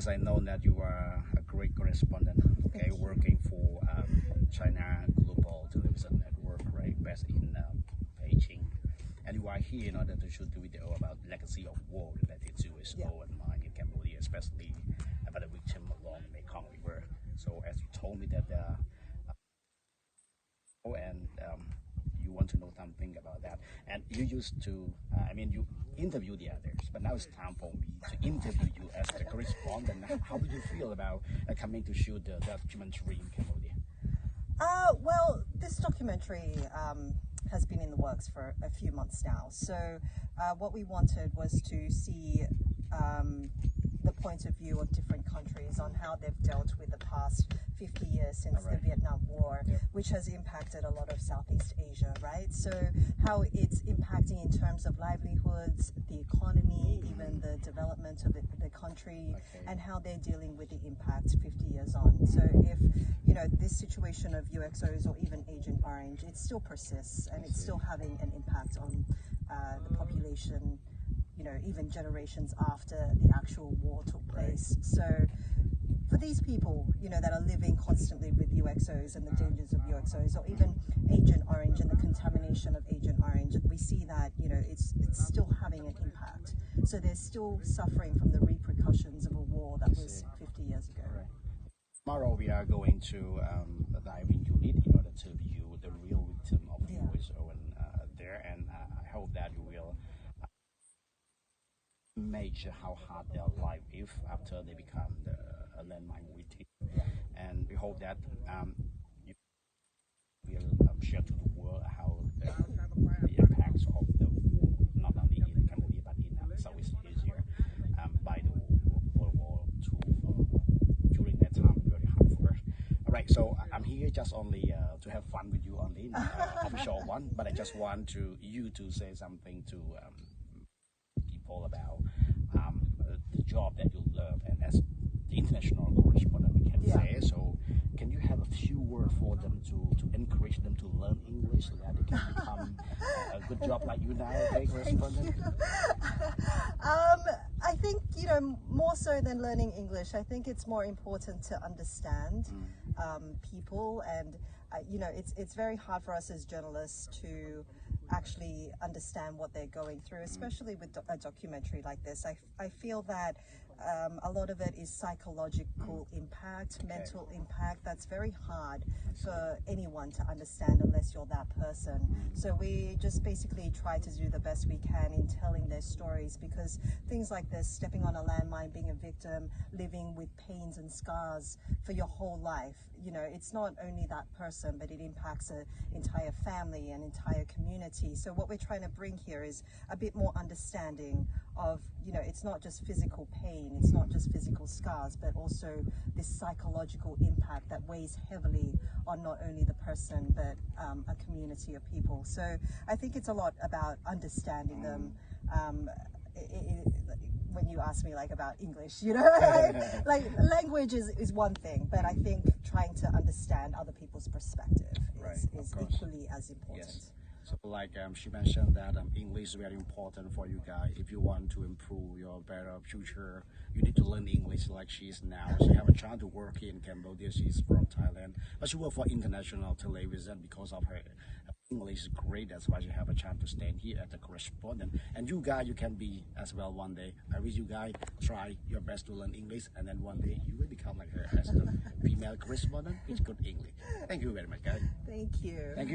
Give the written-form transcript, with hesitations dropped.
as I know that you are a great correspondent, okay, working for China Global Television Network, right, based in Beijing. And you are here in order to shoot the video about legacy of war related to USO and mine in Cambodia, especially about the victim along the Mekong River. So as you told me that you want to know something about that, and you used to, you interview the others, but now it's time for me to interview you as the correspondent. How do you feel about coming to shoot the documentary in Cambodia? Well, this documentary has been in the works for a few months now. So what we wanted was to see the point of view of different countries on how they've dealt with the past 50 years since the Vietnam War, which has impacted a lot of Southeast Asia, right? So how it's impacting in terms of livelihoods, the economy, even the development of the country, and how they're dealing with the impact 50 years on. So if, you know, this situation of UXOs or even Agent Orange, it still persists and it's still having an impact on the population, you know, even generations after the actual war took place. So for these people, you know, that are living constantly with UXOs and the dangers of UXOs, or even Agent Orange and the contamination of Agent Orange, we see that, you know, it's still having an impact. So they're still suffering from the repercussions of a war that was 50 years ago. Tomorrow we are going to a diving unit in order to view the real victim of USO there, and I hope that you will measure how hard their life is after they become a landmine victim, and we hope that you will share to the world how the impacts of the war, not only in Cambodia but in Southeast Asia, by the World War II. During that time, very hard for us. All right, so I'm here just only to have fun with you only, not official one, but I just want you to say something to people about the job that you love, and as the international correspondent we can say. So can you have a few words for them to encourage them to learn English so that they can become a good job like you now, okay, correspondent? I think, you know, more so than learning English, I think it's more important to understand people, and you know, it's very hard for us as journalists to actually understand what they're going through, especially with a documentary like this. I feel that a lot of it is psychological impact, mental impact, that's very hard for anyone to understand unless you're that person. So we just basically try to do the best we can in telling their stories, because things like this, stepping on a landmine, being a victim, living with pains and scars for your whole life, you know, it's not only that person, but it impacts an entire family, an entire community. So what we're trying to bring here is a bit more understanding of, you know, it's not just physical pain, it's not just physical scars, but also this psychological impact that weighs heavily on not only the person, but a community of people. So I think it's a lot about understanding them. When you ask me like about English, you know, like language is one thing, but I think trying to understand other people's perspective is equally as important. Yes. So like she mentioned that English is very important for you guys. If you want to improve your better future, you need to learn English like she is now. She have a chance to work in Cambodia. She's from Thailand, but she work for international television because of her English is great. That's why you have a chance to stand here as a correspondent. And you guys, you can be as well one day. I wish you guys try your best to learn English, and then one day you will become like her as the female correspondent with good English. Thank you very much, guys. Thank you. Thank you.